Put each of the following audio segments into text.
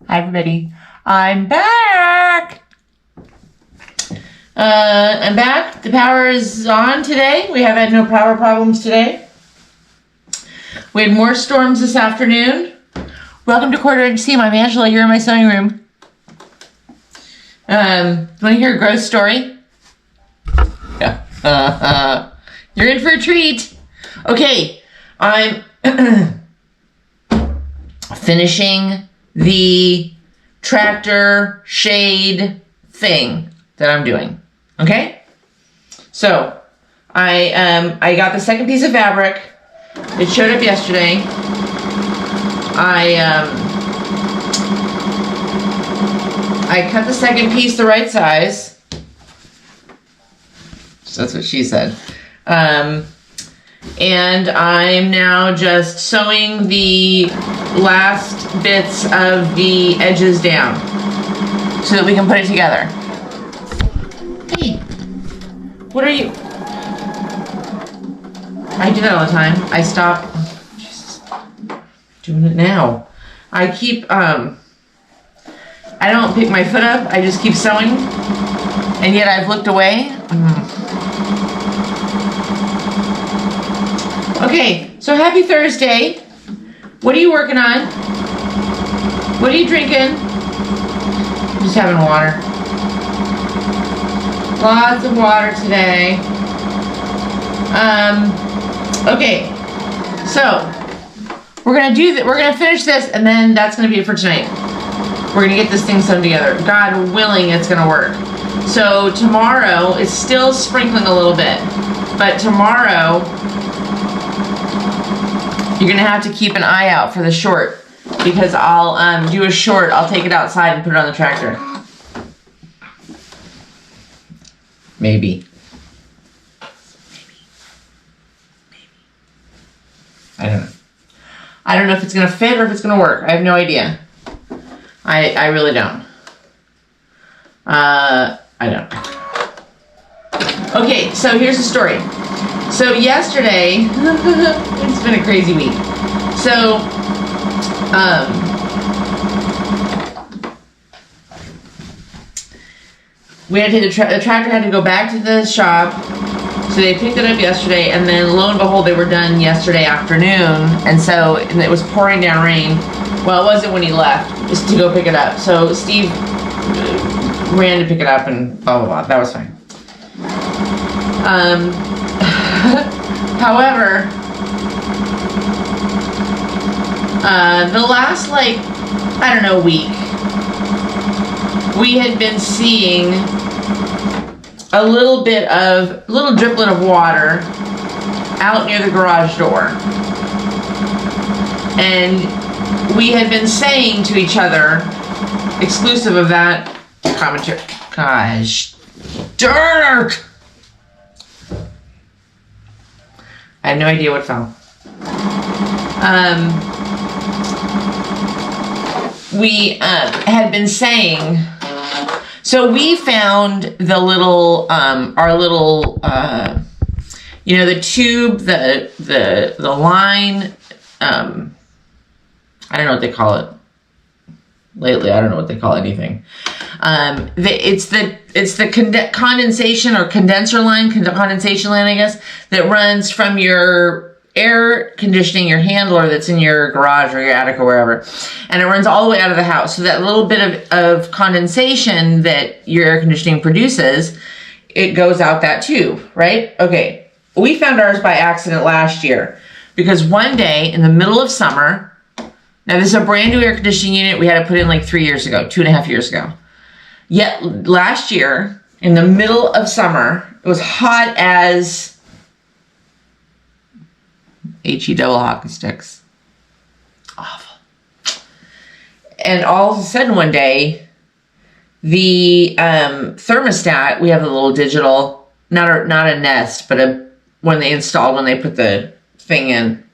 Hi everybody, I'm back. I'm back. The power is on today. We have had no power problems today. We had more storms this afternoon. Welcome to Quarter Inch Seam. I'm Angela. You're in my sewing room. Want to hear a gross story? Yeah. You're in for a treat. Okay, I'm finishing the tractor shade thing that I'm doing. Okay, so I got the second piece of fabric. It showed up yesterday. I cut the second piece the right size. So that's what she said. And I'm now just sewing the last bits of the edges down so that we can put it together. Hey, what are you? I do that all the time. I stop. Oh, Jesus. Doing it now. I keep, I don't pick my foot up. I just keep sewing. And yet I've looked away. Okay, so happy Thursday. What are you working on? What are you drinking? I'm just having water. Lots of water today. Okay, so we're gonna finish this, and then that's gonna be it for tonight. We're gonna get this thing sewn together. God willing, it's gonna work. So tomorrow, it's still sprinkling a little bit, but tomorrow you're gonna have to keep an eye out for the short, because I'll do a short. I'll take it outside and put it on the tractor. Maybe. I don't know. I don't know if it's gonna fit or if it's gonna work. I have no idea. I really don't. I don't. Okay, so here's the story. So yesterday, it's been a crazy week. So, we had to, the tractor had to go back to the shop. So they picked it up yesterday, and then lo and behold, they were done yesterday afternoon. And so it was pouring down rain. Well, it wasn't when he left, just to go pick it up. So Steve ran to pick it up and blah, blah, blah. That was fine. However, the last, like, I don't know, week, we had been seeing a little driplet of water out near the garage door. And we had been saying to each other, exclusive of that commentary, gosh darn it! I have no idea what fell. We had been saying, so we found the little, our little, you know, the tube, the line, I don't know what they call it. Lately, I don't know what they call anything. It's the condensation or condenser line, condensation line, I guess, that runs from your air conditioning, your handler that's in your garage or your attic or wherever, and it runs all the way out of the house. So that little bit of condensation that your air conditioning produces, it goes out that tube, right? Okay, we found ours by accident last year because one day in the middle of summer, now this is a brand new air conditioning unit we had to put in like 3 years ago, 2.5 years ago. Yet last year, in the middle of summer, it was hot as HE double hockey sticks. Awful. And all of a sudden one day, the thermostat, we have a little digital, not a Nest, but when they put the thing in,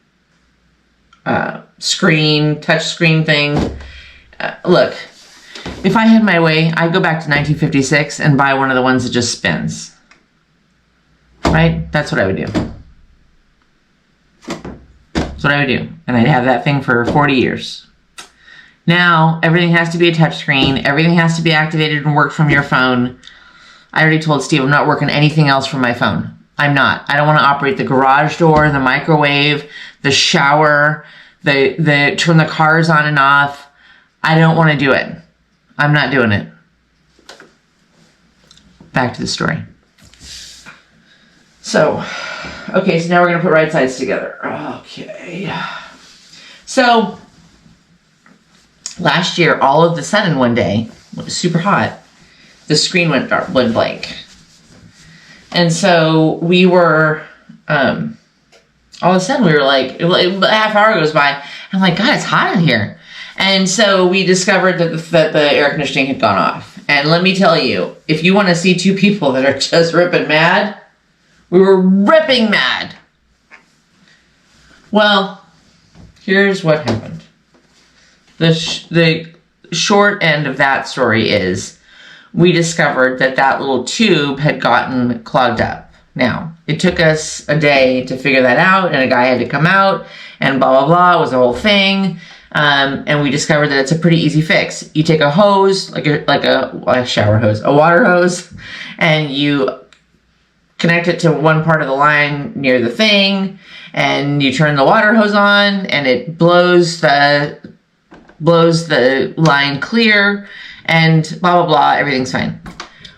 touch screen thing. Look, if I had my way, I'd go back to 1956 and buy one of the ones that just spins. Right? That's what I would do. That's what I would do. And I'd have that thing for 40 years. Now, everything has to be a touchscreen. Everything has to be activated and work from your phone. I already told Steve I'm not working anything else from my phone. I'm not. I don't want to operate the garage door, the microwave, the shower, the turn the cars on and off. I don't want to do it. I'm not doing it. Back to the story. So, okay, so now we're going to put right sides together. Okay. So, last year, all of a sudden one day, it was super hot, the screen went blank. And so we were, all of a sudden we were like, a half hour goes by, and I'm like, God, it's hot in here. And so we discovered that the air conditioning had gone off. And let me tell you, if you want to see two people that are just ripping mad, we were ripping mad. Well, here's what happened. The short end of that story is we discovered that little tube had gotten clogged up. Now, it took us a day to figure that out, and a guy had to come out, and blah, blah, blah. It was a whole thing. And we discovered that it's a pretty easy fix. You take a hose, like a shower hose, a water hose, and you connect it to one part of the line near the thing, and you turn the water hose on, and it blows the line clear, and blah, blah, blah, everything's fine.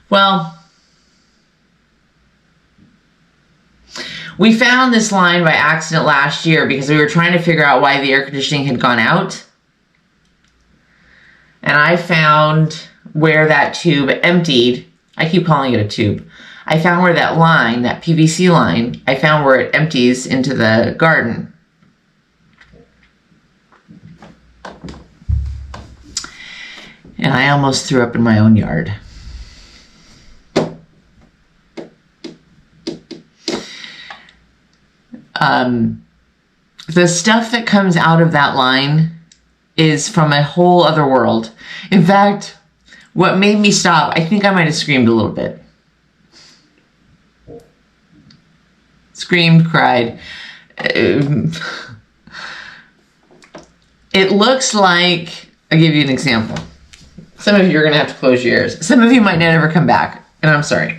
Well, we found this line by accident last year because we were trying to figure out why the air conditioning had gone out. And I found where that tube emptied. I keep calling it a tube. I found where that line, that PVC line, I found where it empties into the garden. And I almost threw up in my own yard. The stuff that comes out of that line is from a whole other world. In fact, what made me stop, I think I might have screamed a little bit. Screamed, cried. It looks like, I'll give you an example. Some of you are going to have to close your ears. Some of you might never come back, and I'm sorry.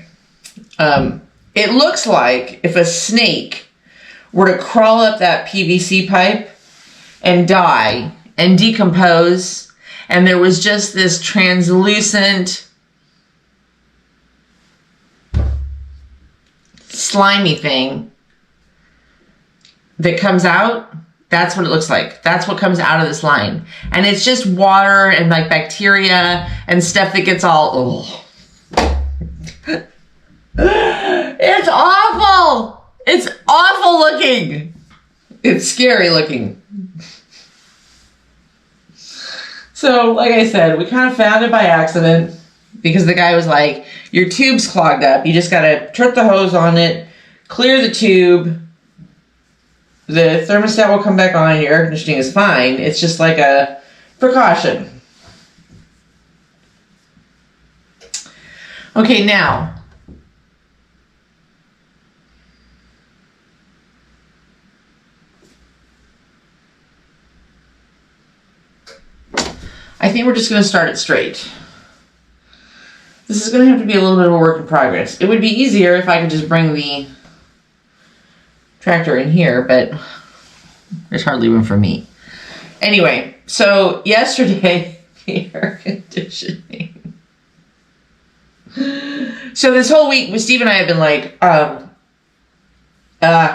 It looks like if a snake were to crawl up that PVC pipe and die and decompose, and there was just this translucent, slimy thing that comes out. That's what it looks like. That's what comes out of this line. And it's just water and like bacteria and stuff that gets all, It's awful. It's awful looking. It's scary looking. So, like I said, we kind of found it by accident because the guy was like, your tube's clogged up. You just got to turn the hose on it, clear the tube. The thermostat will come back on. Your air conditioning is fine. It's just like a precaution. Okay, now. I think we're just going to start it straight. This is going to have to be a little bit of a work in progress. It would be easier if I could just bring the tractor in here, but there's hardly room for me. Anyway, so yesterday, the air conditioning. So this whole week, Steve and I have been like,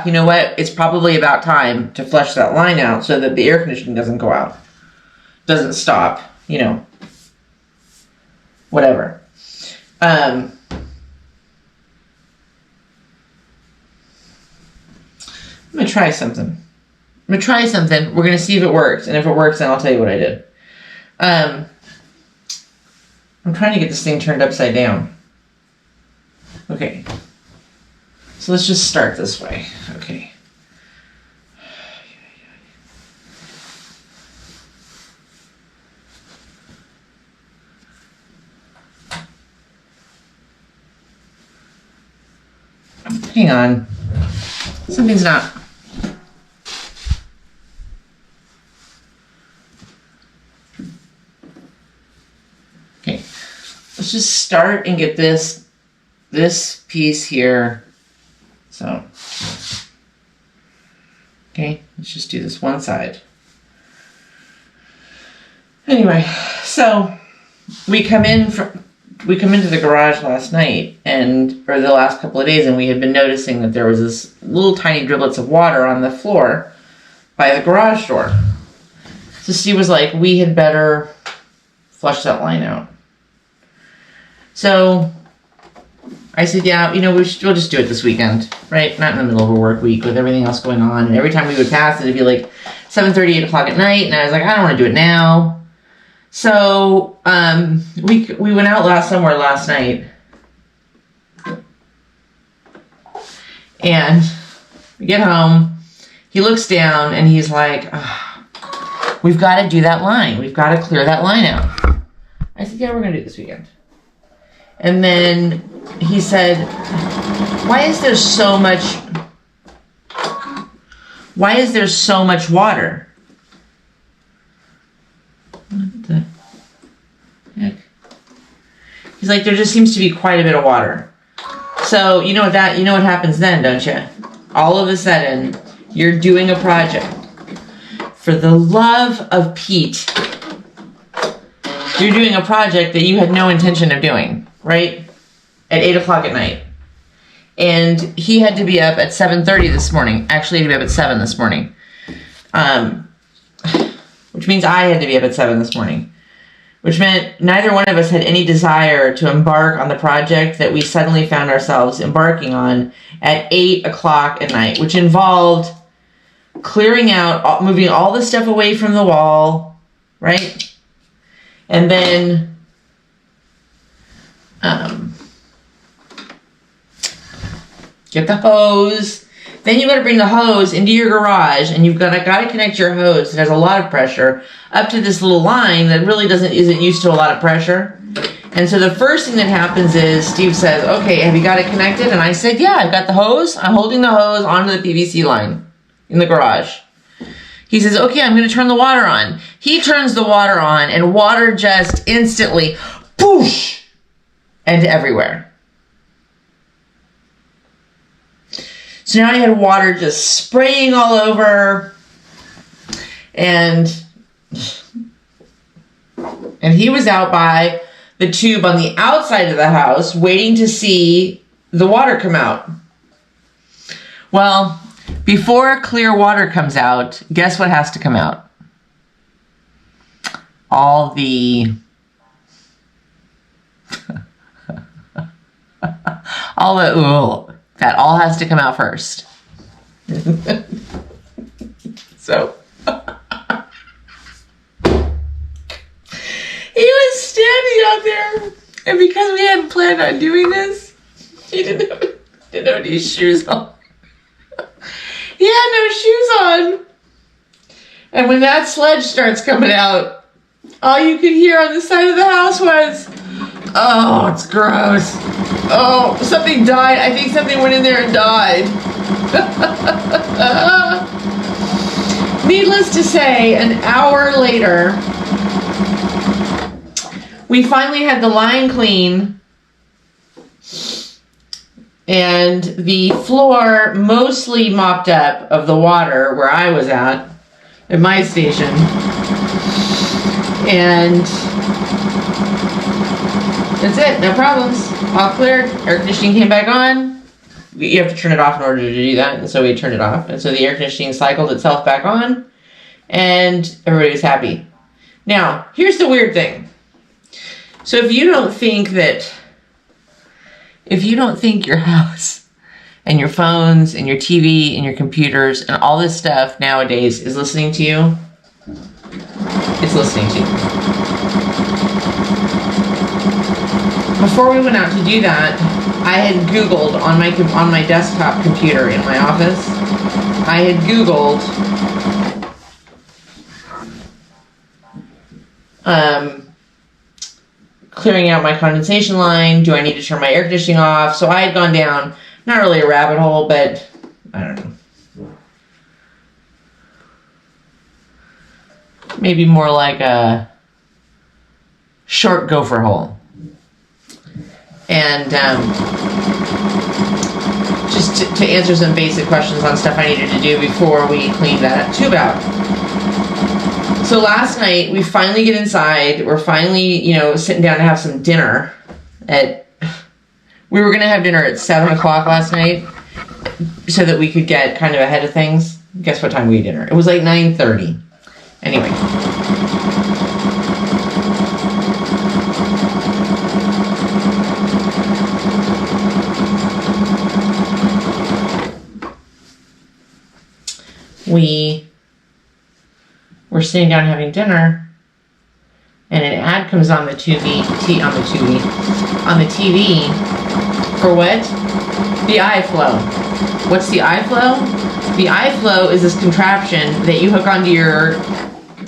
you know what? It's probably about time to flush that line out so that the air conditioning doesn't go out. Doesn't stop, you know. Whatever. I'm going to try something. We're going to see if it works. And if it works, then I'll tell you what I did. I'm trying to get this thing turned upside down. Okay. So let's just start this way. Okay. Hang on. Something's not. let's just start and get this piece here. So, okay, let's just do this one side. Anyway, so we come into the garage last night or the last couple of days, and we had been noticing that there was this little tiny driblets of water on the floor by the garage door. So Steve was like, we had better flush that line out. So I said, yeah, we'll just do it this weekend, right? Not in the middle of a work week with everything else going on. And every time we would pass it, it'd be like 7:30, 8 o'clock at night. And I was like, I don't want to do it now. So we went out somewhere last night. And we get home. He looks down and he's like, oh, we've got to do that line. We've got to clear that line out. I said, yeah, we're going to do it this weekend. And then he said, why is there so much water? What the heck? He's like, there just seems to be quite a bit of water. So you know what happens then, don't you? All of a sudden, you're doing a project. For the love of Pete, you're doing a project that you had no intention of doing, right? At 8 o'clock at night. And he had to be up at 7:30 this morning. Actually, he had to be up at 7 this morning. Which means I had to be up at 7 this morning. Which meant neither one of us had any desire to embark on the project that we suddenly found ourselves embarking on at 8 o'clock at night, which involved clearing out, moving all the stuff away from the wall, right? And then get the hose. Then you've got to bring the hose into your garage, and you've got to connect your hose that has a lot of pressure up to this little line that really isn't used to a lot of pressure. And so the first thing that happens is Steve says, okay, have you got it connected? And I said, yeah, I've got the hose. I'm holding the hose onto the PVC line in the garage. He says, okay, I'm going to turn the water on. He turns the water on, and water just instantly, poosh, and everywhere. So now I had water just spraying all over, and he was out by the tube on the outside of the house waiting to see the water come out. Well, before clear water comes out, guess what has to come out? All the that all has to come out first. So he was standing out there, and because we hadn't planned on doing this, he didn't have any shoes on. He had no shoes on. And when that sledge starts coming out, all you could hear on the side of the house was, oh, it's gross. Oh, something died. I think something went in there and died. Needless to say, an hour later, we finally had the line clean and the floor mostly mopped up of the water where I was at my station. And that's it, no problems. All cleared. Air conditioning came back on. You have to turn it off in order to do that, and so we turned it off. And so the air conditioning cycled itself back on, and everybody was happy. Now, here's the weird thing. So if you don't think your house and your phones and your TV and your computers and all this stuff nowadays is listening to you, it's listening to you. Before we went out to do that, I had Googled on my desktop computer in my office. I had Googled clearing out my condensation line. Do I need to turn my air conditioning off? So I had gone down, not really a rabbit hole, but I don't know. Maybe more like a short gopher hole. And just to answer some basic questions on stuff I needed to do before we cleaned that tube out. So last night, we finally get inside. We're finally, sitting down to have some dinner. We were going to have dinner at 7 o'clock last night so that we could get kind of ahead of things. Guess what time we ate dinner? It was like 9:30. Anyway. We were sitting down having dinner, and an ad comes on the TV for what? The iFlow. What's the iFlow? The iFlow is this contraption that you hook onto your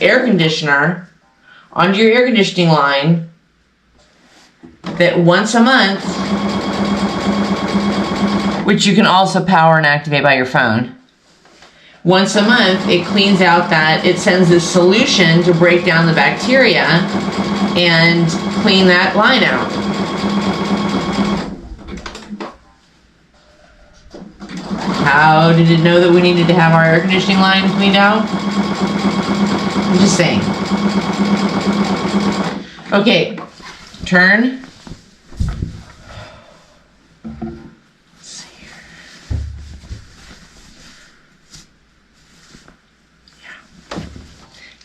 air conditioner, onto your air conditioning line, that once a month, which you can also power and activate by your phone. Once a month, it cleans out it sends this solution to break down the bacteria and clean that line out. How did it know that we needed to have our air conditioning line cleaned out? I'm just saying. Okay, turn.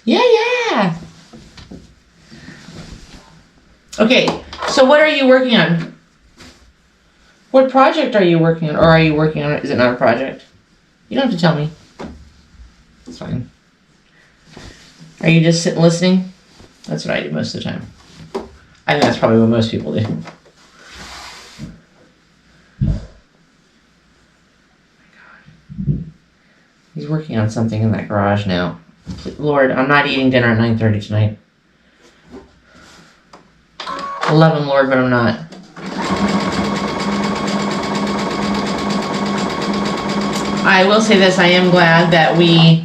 Yeah. Okay, so what are you working on? What project are you working on? Or are you working on it? Is it not a project? You don't have to tell me. It's fine. Are you just sitting listening? That's what I do most of the time. I think that's probably what most people do. He's working on something in that garage now. Lord, I'm not eating dinner at 9:30 tonight. I love him, Lord, but I'm not. I will say this, I am glad that we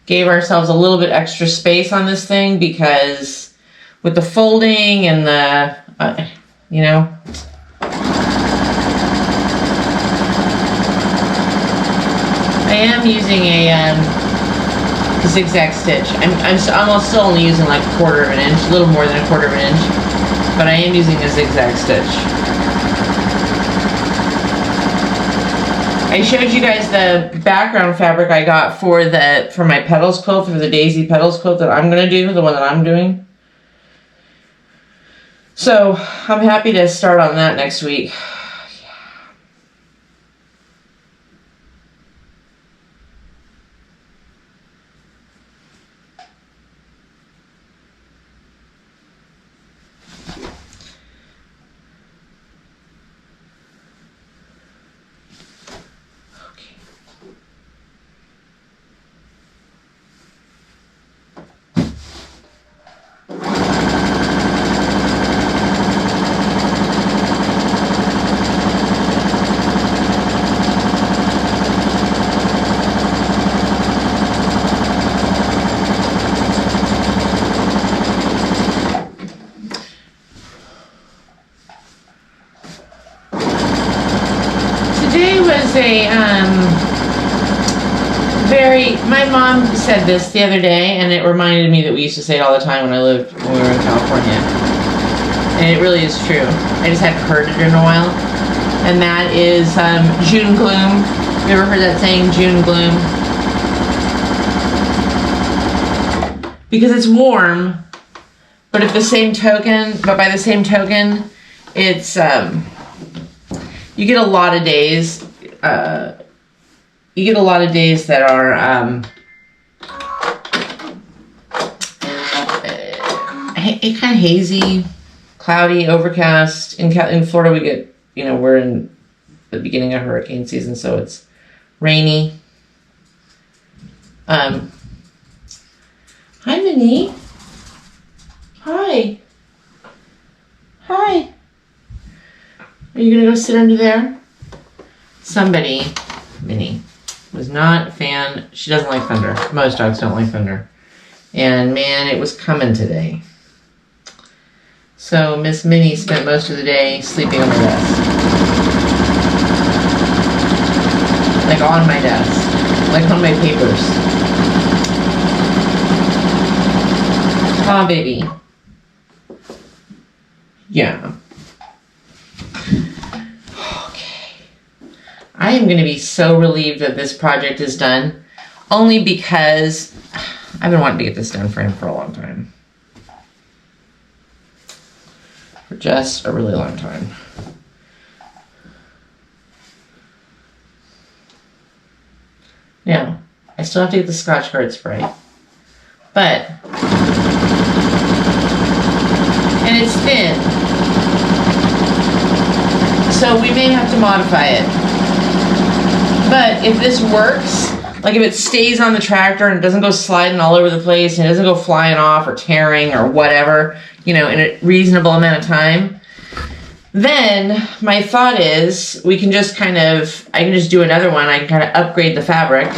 gave ourselves a little bit extra space on this thing, because with the folding and the, I am using a zigzag stitch. I'm still only using like 1/4 of an inch, a little more than 1/4 of an inch, but I am using a zigzag stitch. I showed you guys the background fabric I got for my petals quilt, for the daisy petals quilt that I'm gonna do, the one that I'm doing. So I'm happy to start on that next week. My mom said this the other day, and it reminded me that we used to say it all the time when we were in California. And it really is true. I just hadn't heard it in a while. And that is June gloom. You ever heard that saying, June gloom? Because it's warm, but by the same token, it's you get a lot of days. You get a lot of days that are kind of hazy, cloudy, overcast. In Florida, we get, we're in the beginning of hurricane season, so it's rainy. Hi, Minnie. Hi. Hi. Are you gonna go sit under there? Somebody, Minnie, was not a fan. She doesn't like thunder. Most dogs don't like thunder. And man, it was coming today. So Miss Minnie spent most of the day sleeping on my desk. Like on my desk. Like on my papers. Aw, baby. Yeah. Okay. I am going to be so relieved that this project is done. Only because I've been wanting to get this done for him for a long time. For just a really long time. Now, I still have to get the Scotch Guard spray. But, and it's thin. So we may have to modify it. But if this works, like if it stays on the tractor and it doesn't go sliding all over the place and it doesn't go flying off or tearing or whatever, you know, in a reasonable amount of time, then my thought is we can just kind of, I can just do another one. I can kind of upgrade the fabric.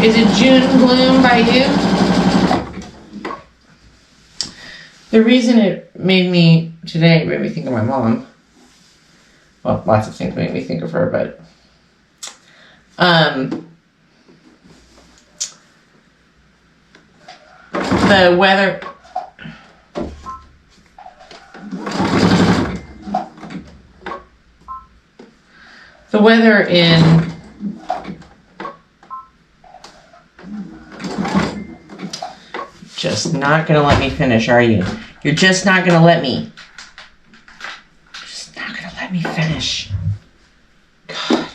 Is it June gloom by you? The reason it made me think of my mom. Well, lots of things made me think of her, but the weather. The weather in just not gonna let me finish, are you? You're just not gonna let me. Just not gonna let me finish. God.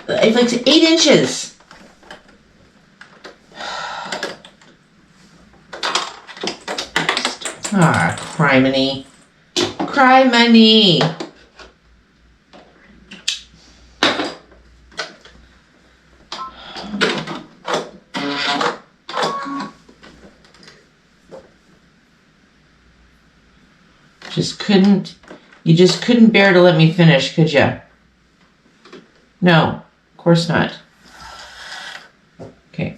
It's like 8 inches. Ah, criminy. Criminy. You just couldn't bear to let me finish, could you? No, of course not. Okay.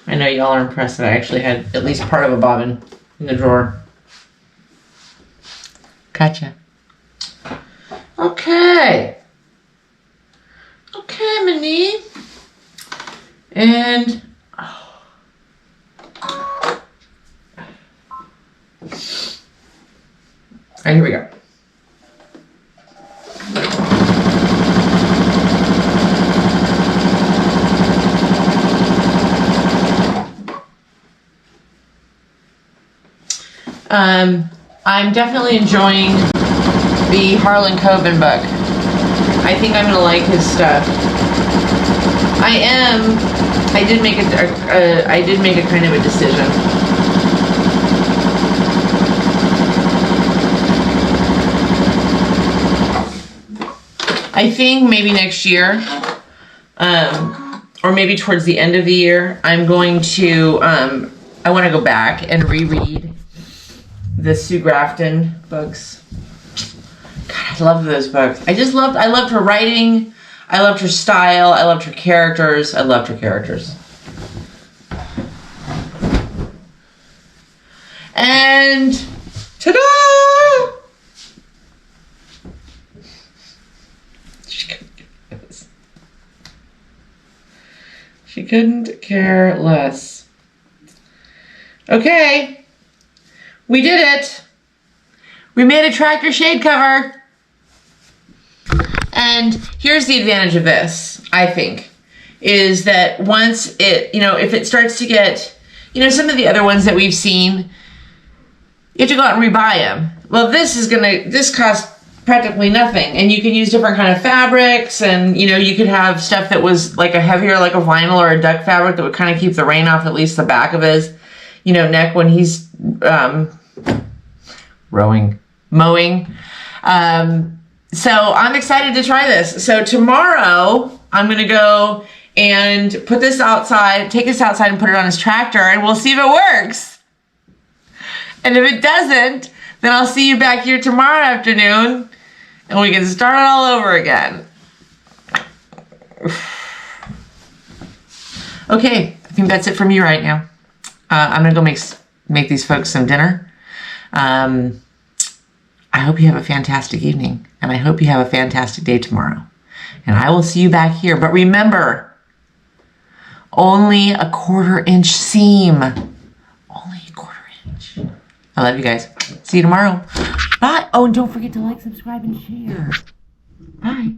I know y'all are impressed that I actually had at least part of a bobbin in the drawer. Gotcha. Okay. Okay, Minnie. And here we go. I'm definitely enjoying the Harlan Coben book. I think I'm gonna like his stuff. I did make a kind of a decision. I think maybe next year, or maybe towards the end of the year, I'm going to, I want to go back and reread the Sue Grafton books. God, I love those books. I loved her writing. I loved her style. I loved her characters. I loved her characters. And ta-da! She couldn't care less. Okay. We did it. We made a tractor shade cover. And here's the advantage of this, I think, is that once it, if it starts to get, some of the other ones that we've seen, you have to go out and rebuy them. Well, this costs practically nothing, and you can use different kind of fabrics, and you could have stuff that was like a heavier, like a vinyl or a duck fabric that would kind of keep the rain off at least the back of his neck when he's mowing. So I'm excited to try this. So tomorrow I'm gonna go and put this outside, take this outside and put it on his tractor, and we'll see if it works. And if it doesn't, then I'll see you back here tomorrow afternoon and we can start it all over again. Okay, I think that's it for me right now. I'm gonna go make these folks some dinner. I hope you have a fantastic evening, and I hope you have a fantastic day tomorrow. And I will see you back here. But remember, only a 1/4 inch seam. Only a 1/4 inch. I love you guys. See you tomorrow. Bye. Oh, and don't forget to like, subscribe, and share. Bye.